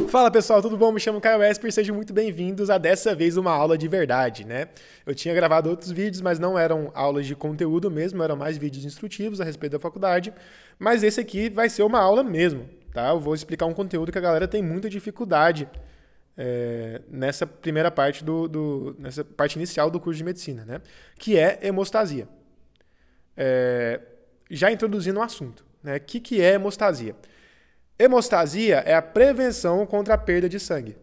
Fala pessoal, tudo bom? Me chamo Caio Esper, sejam muito bem-vindos a dessa vez uma aula de verdade, né? Eu tinha gravado outros vídeos, mas não eram aulas de conteúdo mesmo, eram mais vídeos instrutivos a respeito da faculdade, mas esse aqui vai ser uma aula mesmo, tá? Eu vou explicar um conteúdo que a galera tem muita dificuldade nessa primeira parte nessa parte inicial do curso de medicina, né? Que é hemostasia. Já introduzindo o assunto, né? O que é hemostasia? Hemostasia é a prevenção contra a perda de sangue.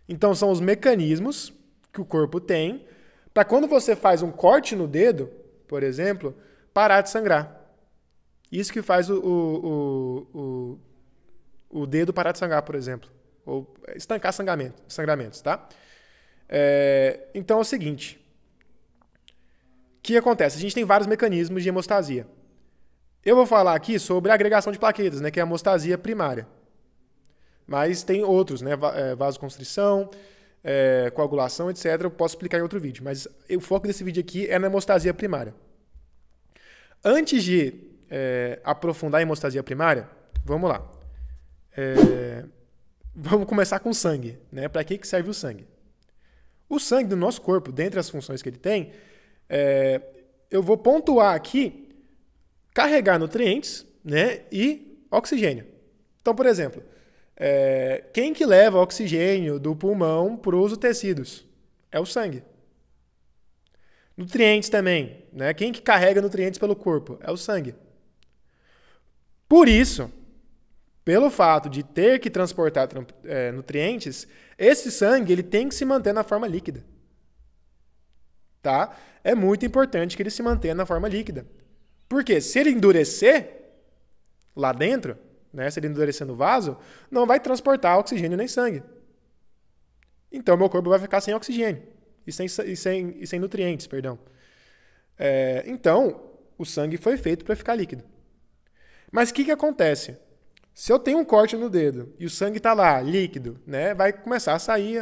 Então, são os mecanismos que o corpo tem para quando você faz um corte no dedo, por exemplo, parar de sangrar. Isso que faz o dedo parar de sangrar, por exemplo. Ou estancar sangramentos, tá? Então, é o seguinte. O que acontece? A gente tem vários mecanismos de hemostasia. Eu vou falar aqui sobre a agregação de plaquetas, né, que é a hemostasia primária. Mas tem outros, né, vasoconstrição, coagulação, etc. Eu posso explicar em outro vídeo, mas o foco desse vídeo aqui é na hemostasia primária. Antes de aprofundar a hemostasia primária, vamos lá. Vamos começar com o sangue, né? Para que serve o sangue? O sangue do nosso corpo, dentre as funções que ele tem, eu vou pontuar aqui carregar nutrientes, né, e oxigênio. Então, por exemplo, quem que leva oxigênio do pulmão para os tecidos? É o sangue. Nutrientes também, né? Quem que carrega nutrientes pelo corpo? É o sangue. Por isso, pelo fato de ter que transportar nutrientes, esse sangue ele tem que se manter na forma líquida. Tá? É muito importante que ele se mantenha na forma líquida. Porque se ele endurecer lá dentro, né, se ele endurecer no vaso, não vai transportar oxigênio nem sangue. Então, meu corpo vai ficar sem oxigênio e sem nutrientes, perdão. Então, o sangue foi feito para ficar líquido. Mas o que acontece? Se eu tenho um corte no dedo e o sangue está lá, líquido, né, vai começar a sair,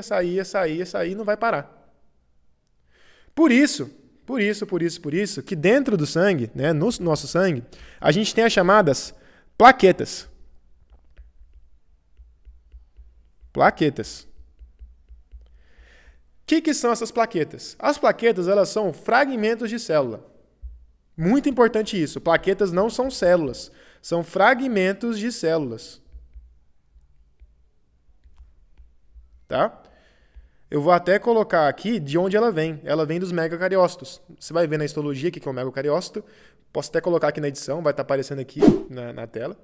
e não vai parar. Por isso, que dentro do sangue, né, no nosso sangue, a gente tem as chamadas plaquetas. Plaquetas. O que são essas plaquetas? As plaquetas, elas são fragmentos de célula. Muito importante isso. Plaquetas não são células, são fragmentos de células. Tá? Eu vou até colocar aqui de onde ela vem. Ela vem dos megacariócitos. Você vai ver na histologia o que é um megacariócito. Posso até colocar aqui na edição, vai estar aparecendo aqui na tela.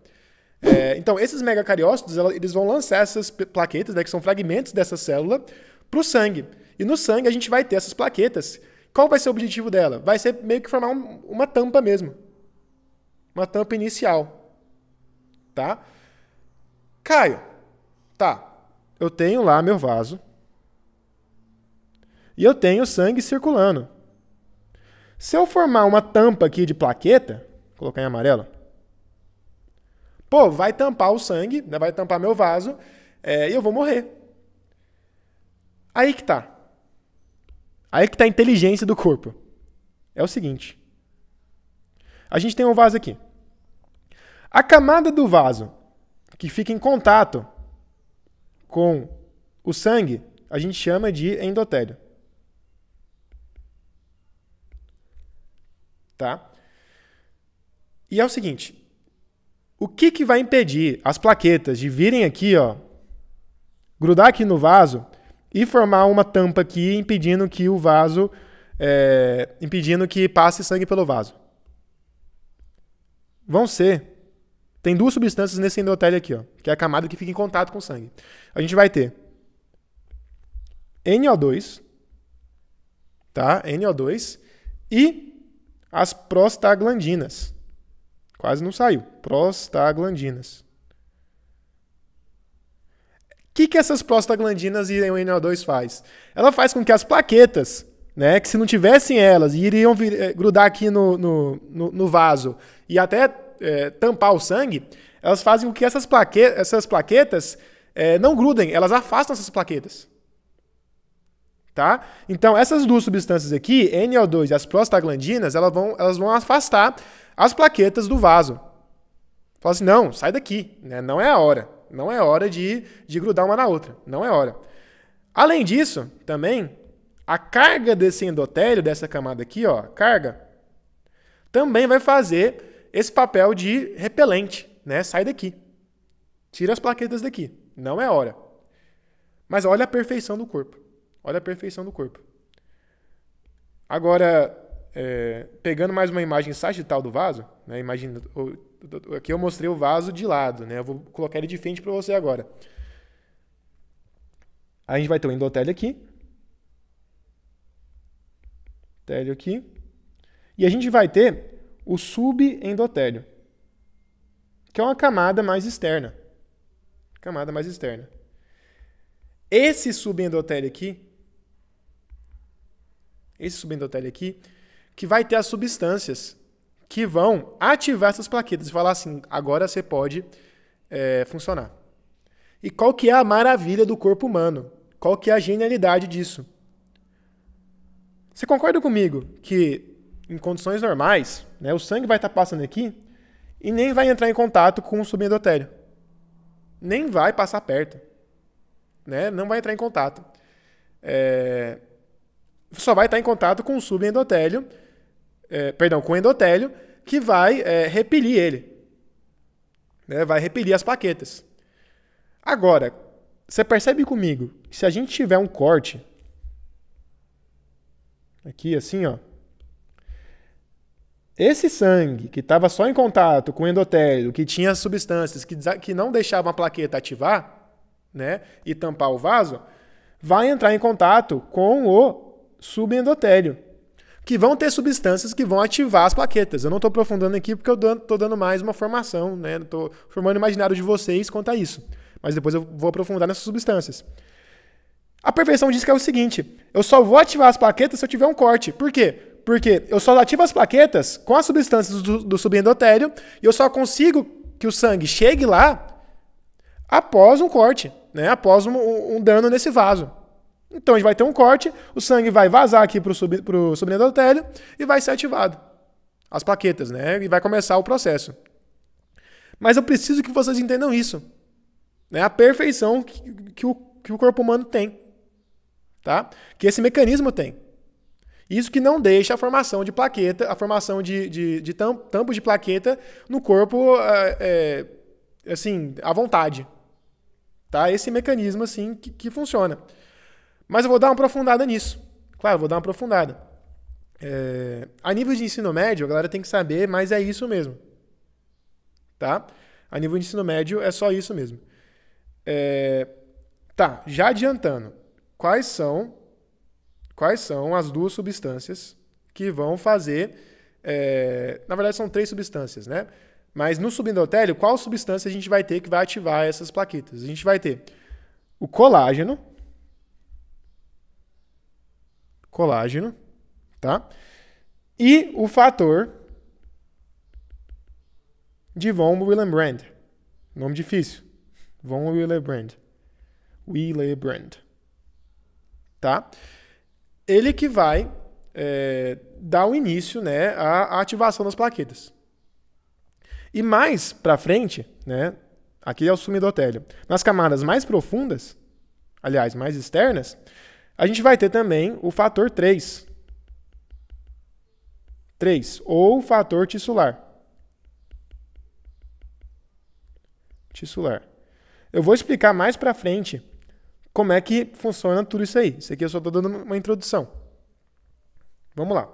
Então, esses megacariócitos, eles vão lançar essas plaquetas, né, que são fragmentos dessa célula, para o sangue. E no sangue a gente vai ter essas plaquetas. Qual vai ser o objetivo dela? Vai ser meio que formar uma tampa mesmo. Uma tampa inicial. Tá? Caio, tá. Eu tenho lá meu vaso. E eu tenho sangue circulando. Se eu formar uma tampa aqui de plaqueta, vou colocar em amarelo, vai tampar o sangue, né, vai tampar meu vaso, e eu vou morrer. Aí que tá. Aí que tá a inteligência do corpo. É o seguinte. A gente tem um vaso aqui. A camada do vaso que fica em contato com o sangue, a gente chama de endotélio. Tá? E é o seguinte, o que vai impedir as plaquetas de virem aqui, ó, grudar aqui no vaso e formar uma tampa aqui, impedindo que o vaso, impedindo que passe sangue pelo vaso? Tem duas substâncias nesse endotélio aqui, ó, que é a camada que fica em contato com o sangue. A gente vai ter NO2, tá? NO2 e as prostaglandinas. Quase não saiu. Prostaglandinas. O que essas prostaglandinas e o NO2 faz? Ela faz com que as plaquetas, né, que se não tivessem elas e iriam grudar aqui no vaso e até tampar o sangue, elas fazem com que essas plaquetas não grudem, elas afastam essas plaquetas. Tá? Então, essas duas substâncias aqui, NO2 e as prostaglandinas, elas vão afastar as plaquetas do vaso. Fala assim, não, sai daqui, né? Não é a hora. Não é hora de grudar uma na outra. Não é hora. Além disso, também, a carga desse endotélio, dessa camada aqui, ó, carga, também vai fazer esse papel de repelente, né? Sai daqui. Tira as plaquetas daqui. Não é hora. Mas olha a perfeição do corpo. Olha a perfeição do corpo. Agora, pegando mais uma imagem sagital do vaso, né? Imagina, aqui eu mostrei o vaso de lado, né? Eu vou colocar ele de frente para você agora. A gente vai ter o endotélio aqui. Endotélio aqui. E a gente vai ter o subendotélio, que é uma camada mais externa. Camada mais externa. Esse subendotélio aqui, que vai ter as substâncias que vão ativar essas plaquetas e falar assim, agora você pode funcionar. E qual que é a maravilha do corpo humano? Qual que é a genialidade disso? Você concorda comigo que em condições normais, né, o sangue vai estar passando aqui e nem vai entrar em contato com o subendotélio. Nem vai passar perto. Né? Não vai entrar em contato. Só vai estar em contato com o subendotélio, com o endotélio, que vai repelir ele. Né? Vai repelir as plaquetas. Agora, você percebe comigo que se a gente tiver um corte, aqui assim, ó, esse sangue que estava só em contato com o endotélio, que tinha substâncias que não deixavam a plaqueta ativar, né, e tampar o vaso, vai entrar em contato com o subendotélio, que vão ter substâncias que vão ativar as plaquetas. Eu não estou aprofundando aqui porque eu estou dando mais uma formação, né, estou formando o imaginário de vocês quanto a isso. Mas depois eu vou aprofundar nessas substâncias. A perfeição diz que é o seguinte, eu só vou ativar as plaquetas se eu tiver um corte. Por quê? Porque eu só ativo as plaquetas com as substâncias do subendotélio e eu só consigo que o sangue chegue lá após um corte, né? Após um dano nesse vaso. Então a gente vai ter um corte, o sangue vai vazar aqui para o subendotélio e vai ser ativado. As plaquetas, né? E vai começar o processo. Mas eu preciso que vocês entendam isso. Né? A perfeição que o corpo humano tem. Tá? Que esse mecanismo tem. Isso que não deixa a formação de plaqueta, a formação de tampos de plaqueta no corpo assim, à vontade. Tá? Esse mecanismo assim que funciona. Mas eu vou dar uma aprofundada nisso. Claro, eu vou dar uma aprofundada. A nível de ensino médio, a galera tem que saber, mas é isso mesmo. Tá? A nível de ensino médio é só isso mesmo. Tá, já adiantando. Quais são as duas substâncias que vão fazer... na verdade, são 3 substâncias, né? Mas no subendotélio, qual substância a gente vai ter que vai ativar essas plaquetas? A gente vai ter o colágeno, tá? E o fator de von Willebrand. Nome difícil. Von Willebrand. Tá? Ele que vai dar o início, né, à ativação das plaquetas. E mais para frente, né, aqui é o subendotélio. Nas camadas mais profundas, aliás, mais externas, a gente vai ter também o fator 3. Ou fator tissular. Eu vou explicar mais para frente como é que funciona tudo isso aí. Isso aqui eu só estou dando uma introdução. Vamos lá.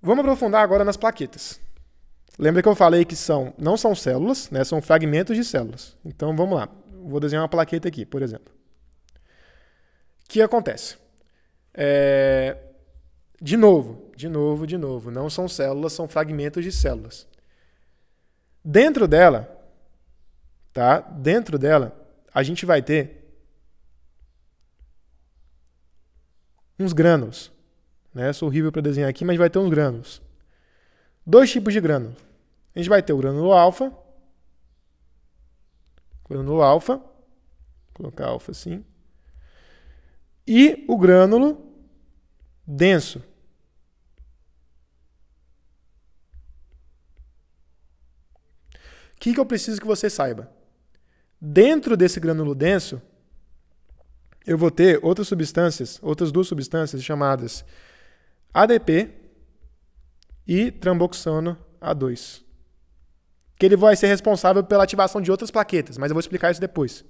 Vamos aprofundar agora nas plaquetas. Lembra que eu falei que não são células, né? São fragmentos de células. Então vamos lá. Vou desenhar uma plaqueta aqui, por exemplo. O que acontece? De novo. Não são células, são fragmentos de células. Dentro dela, tá? Dentro dela, a gente vai ter uns grânulos. Né? Sou horrível para desenhar aqui, mas vai ter uns grânulos. 2 tipos de grânulo. A gente vai ter o grânulo alfa. Vou colocar alfa assim. E o grânulo denso. O que eu preciso que você saiba? dentro desse grânulo denso, eu vou ter outras substâncias, outras duas substâncias chamadas ADP e tramboxano A2. Que ele vai ser responsável pela ativação de outras plaquetas, mas eu vou explicar isso depois.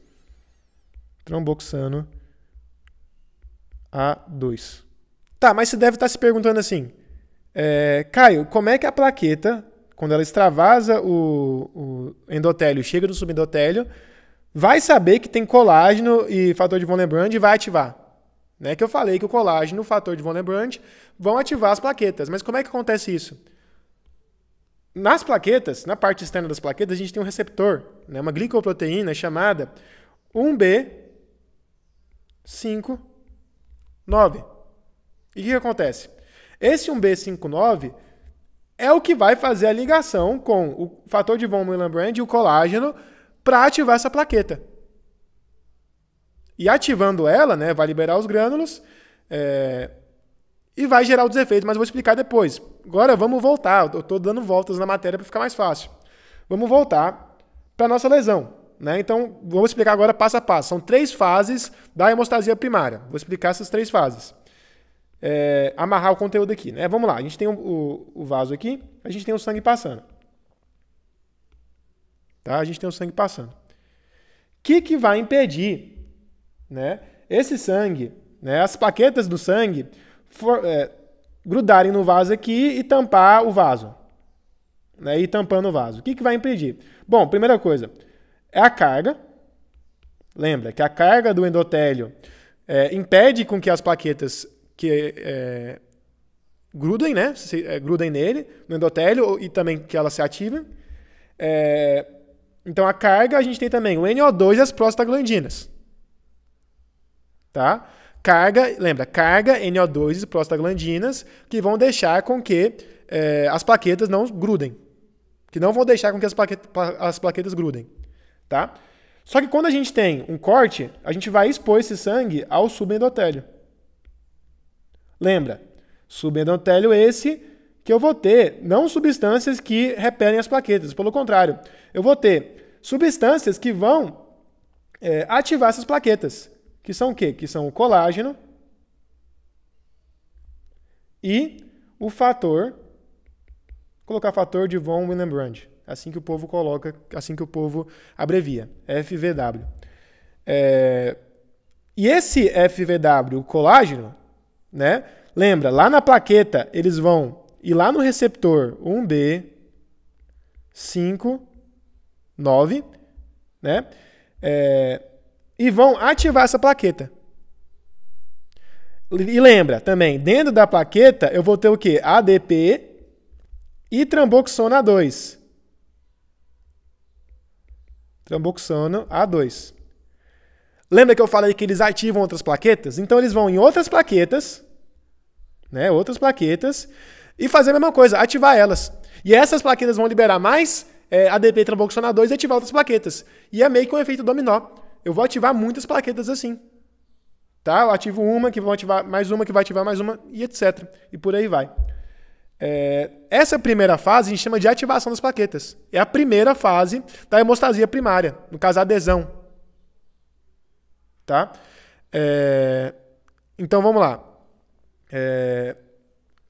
Tramboxano A2. Tá, mas você deve estar se perguntando assim, Caio, como é que a plaqueta, quando ela extravasa o endotélio e chega no subendotélio, vai saber que tem colágeno e fator de von Willebrand e vai ativar? Né? Que eu falei que o colágeno e o fator de von Willebrand vão ativar as plaquetas. Mas como é que acontece isso? Nas plaquetas, na parte externa das plaquetas, a gente tem um receptor, né? Uma glicoproteína chamada 1B59. E o que acontece? Esse 1B59 é o que vai fazer a ligação com o fator de von Willebrand e o colágeno para ativar essa plaqueta. E ativando ela, né, vai liberar os grânulos e vai gerar os efeitos, mas eu vou explicar depois. Agora vamos voltar, eu estou dando voltas na matéria para ficar mais fácil. Vamos voltar para a nossa lesão. Né? Então, vou explicar agora passo a passo. São 3 fases da hemostasia primária. Vou explicar essas 3 fases. Amarrar o conteúdo aqui. Né? Vamos lá, a gente tem o vaso aqui, a gente tem o sangue passando. Tá? A gente tem o sangue passando. O que vai impedir, né, esse sangue, né, as plaquetas do sangue, grudarem no vaso aqui e tampar o vaso? Né, e tampando o vaso. O que vai impedir? Bom, primeira coisa, é a carga. Lembra que a carga do endotélio impede com que as plaquetas grudem, né, grudem nele, no endotélio, e também que elas se ativem. Então, a carga, a gente tem também o NO2 e as prostaglandinas. Tá? Carga, lembra, carga, NO2 e prostaglandinas, que vão deixar com que as plaquetas não grudem. Que não vão deixar com que as plaquetas grudem. Tá? Só que quando a gente tem um corte, a gente vai expor esse sangue ao subendotélio. Lembra, subendotélio esse que eu vou ter não substâncias que repelem as plaquetas, pelo contrário, eu vou ter substâncias que vão ativar essas plaquetas, que são o quê? Que são o colágeno e o fator, vou colocar fator de von Willebrand, assim que o povo coloca, assim que o povo abrevia, FVW. E esse FVW, o colágeno, né? Lembra, lá na plaqueta eles vão ir lá no receptor 1B59, né? E vão ativar essa plaqueta. E lembra também, dentro da plaqueta eu vou ter o quê? ADP e tramboxano A2. Tramboxano A2. Lembra que eu falei que eles ativam outras plaquetas? Então eles vão em outras plaquetas, né? Outras plaquetas, e fazer a mesma coisa, ativar elas. E essas plaquetas vão liberar mais ADP e tramboxano A2 e ativar outras plaquetas. E é meio que um efeito dominó. Eu vou ativar muitas plaquetas assim. Tá? Eu ativo uma, que vai ativar mais uma, que vai ativar mais uma, e etc. E por aí vai. Essa primeira fase a gente chama de ativação das plaquetas. É a primeira fase da hemostasia primária, no caso a adesão. Tá? Então vamos lá.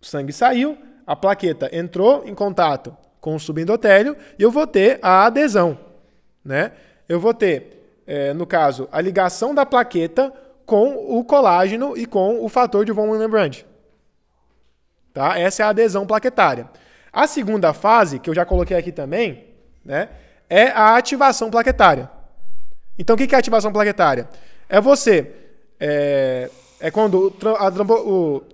O sangue saiu, a plaqueta entrou em contato com o subendotélio e eu vou ter a adesão. Né? Eu vou ter, no caso, a ligação da plaqueta com o colágeno e com o fator de von Willebrand. Tá? Essa é a adesão plaquetária. A segunda fase, que eu já coloquei aqui também, né, é a ativação plaquetária. Então, o que é a ativação plaquetária? É você... É quando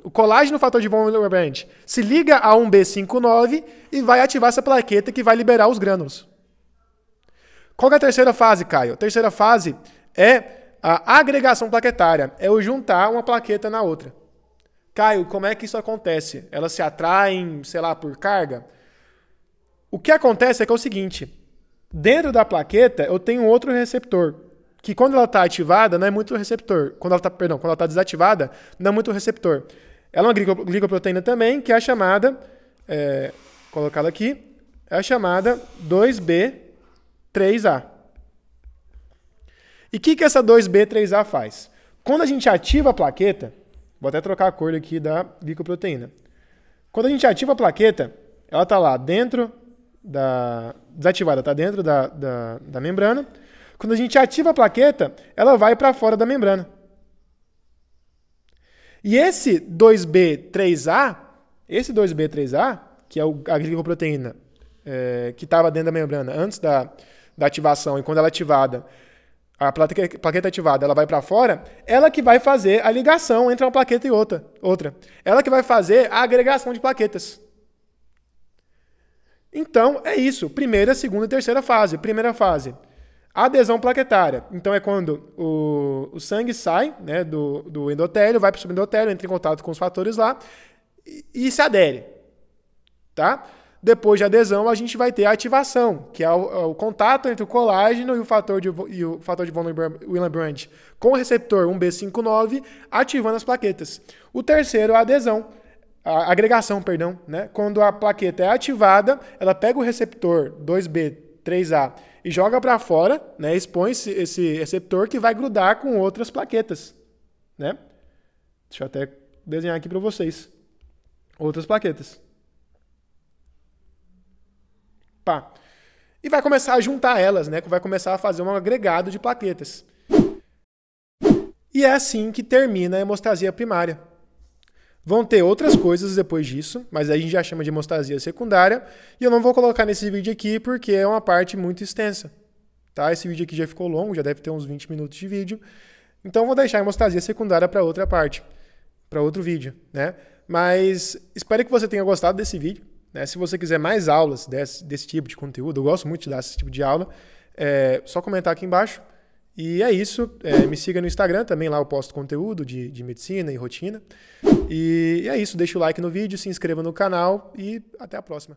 o colágeno fator de von Willebrand se liga a 1B59 e vai ativar essa plaqueta que vai liberar os grânulos. Qual é a terceira fase, Caio? A terceira fase é a agregação plaquetária. É eu juntar uma plaqueta na outra. Caio, como é que isso acontece? Elas se atraem, sei lá, por carga? O que acontece é que é o seguinte. Dentro da plaqueta eu tenho outro receptor. Que quando ela está ativada, não é muito receptor. Quando ela está desativada, não é muito receptor. Ela é uma glicoproteína também, que é a chamada, colocá-la aqui, é a chamada 2B3A. E o que essa 2B3A faz? Quando a gente ativa a plaqueta, vou até trocar a cor aqui da glicoproteína. Quando a gente ativa a plaqueta, ela está lá dentro desativada, está dentro da membrana. Quando a gente ativa a plaqueta, ela vai para fora da membrana. E esse 2B3A, que é a glicoproteína que estava dentro da membrana antes da ativação, e quando ela é ativada, a plaqueta ativada, ela vai para fora, ela que vai fazer a ligação entre uma plaqueta e outra. Ela que vai fazer a agregação de plaquetas. Então, é isso. Primeira, segunda e terceira fase. Primeira fase, adesão plaquetária. Então, é quando o sangue sai, né, do endotélio, vai para o subendotélio, entra em contato com os fatores lá e se adere. Tá? Depois de adesão, a gente vai ter a ativação, que é o contato entre o colágeno e o fator de von Willebrand com o receptor 1B59, ativando as plaquetas. O terceiro é a adesão, a agregação, perdão, né? Quando a plaqueta é ativada, ela pega o receptor 2B3A e joga para fora, né? Expõe esse receptor que vai grudar com outras plaquetas, né? Deixa eu até desenhar aqui para vocês. Outras plaquetas. Pá. E vai começar a juntar elas, né? Vai começar a fazer um agregado de plaquetas. E é assim que termina a hemostasia primária. Vão ter outras coisas depois disso, mas aí a gente já chama de hemostasia secundária, e eu não vou colocar nesse vídeo aqui porque é uma parte muito extensa. Tá? Esse vídeo aqui já ficou longo, já deve ter uns 20 minutos de vídeo. Então eu vou deixar a hemostasia secundária para outra parte, para outro vídeo, né? Mas espero que você tenha gostado desse vídeo. Né? Se você quiser mais aulas desse tipo de conteúdo, eu gosto muito de dar esse tipo de aula, só comentar aqui embaixo. E é isso, me siga no Instagram também, lá eu posto conteúdo de medicina e rotina. E é isso, deixa o like no vídeo, se inscreva no canal e até a próxima.